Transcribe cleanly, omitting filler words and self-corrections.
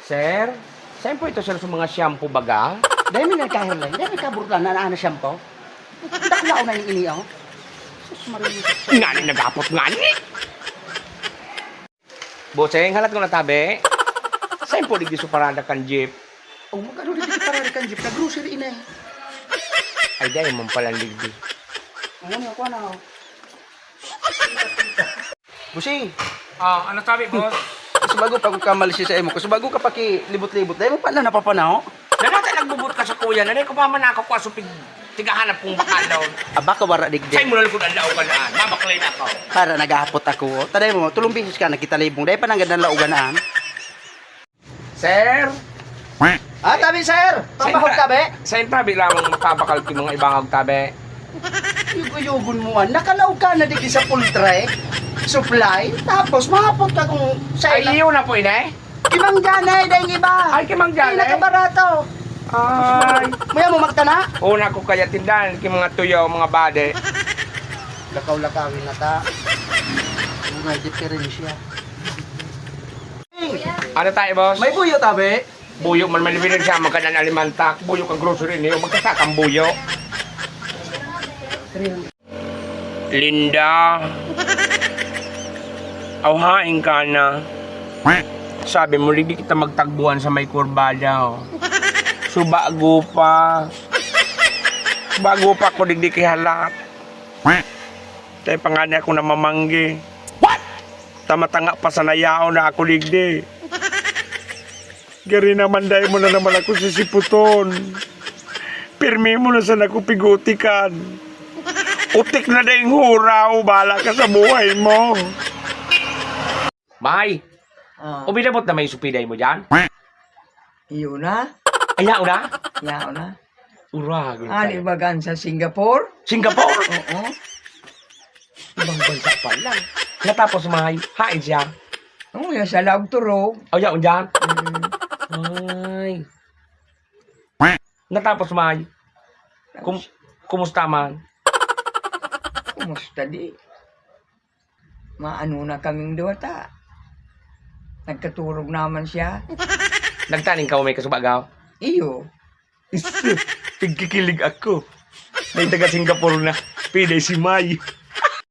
Sir, saan po ito sir sa mga shampoo baga? Dahil may nagkahilay, dahil may kaburlan na siyampo. Daklao na yung iniyaw. Sus, marinis. Ngani nagapot ngani! Bosseng, halat ko na tabi. Saan po digdi parada kan jeep? Oh, magkano dito para kan jeep na grocery ina eh. Ay, dahil mong palang digdi. Ano ako na? Busing, Ano sabi, boss? kasi bago pa ko kamalisi sa imo, kasi bago ka libot-libot, dahil mo pala napapanaw. Nanata nagbubot ka sa kuya, nanay ko pa man ako kwa supig tigahanap kong bakal daw. Aba ka wara Sa'yo digdi. mo lang kung anlaw ka na, mabaklay na ako. Para nagahapot ako. Taday mo, tulong bisis ka nakita libong, dahil pa nang gandang lauganaan. Sir, Tabi sir! Pamahog ka be? sa tabi lamang makabakal ki mga ibang tabi. Yugo-yugon mo nakalaw ka na digdi sa pultre, supply, tapos mahapot ka kung sa Ay, iyo na po ina eh. Kimang ganay, dahil iba. Ay, kimang Ay, ganay. nakabarato. Ay, Maya mo magtana. una ko kaya tindahan ki mga tuyaw, mga bade. Lakaw-lakawin na ta. May diferensya. Ano tayo, boss? May buyo tabi. Buyo man malibinin siya, magkanan alimantak. Buyo kang grocery niyo, magkasakang buyo. Linda, awhain ka na. Sabi mo, hindi kita magtagbuhan sa may kurbada. So, bago pa. Bago pa ako, hindi kihalat. Tayo pangani ako na mamanggi. Tamatanga pa sa nayao na ako ligdi. Gari naman dahil mo na naman ako sisiputon. Pirmi mo na sana ako pigutikan. Utik na dahil huraw, bala ka sa buhay mo. May, umilabot na may supiday mo dyan? Iyo na? Ayaw na? Yao na? Uragin Ani tayo. bagan sa Singapore? Singapore? Oo. Ibang bansa pa lang. Natapos may, hain siya. Oo, yan sa Lauturo. Ayaw dyan? Ay. Natapos may, kumusta man? Kumusta di? Maano na kaming duwata. Nagkaturog naman siya. Nagtaning ka may kasubagaw? Iyo. Tigkikilig ako. May taga Singapore na. Pwede si May.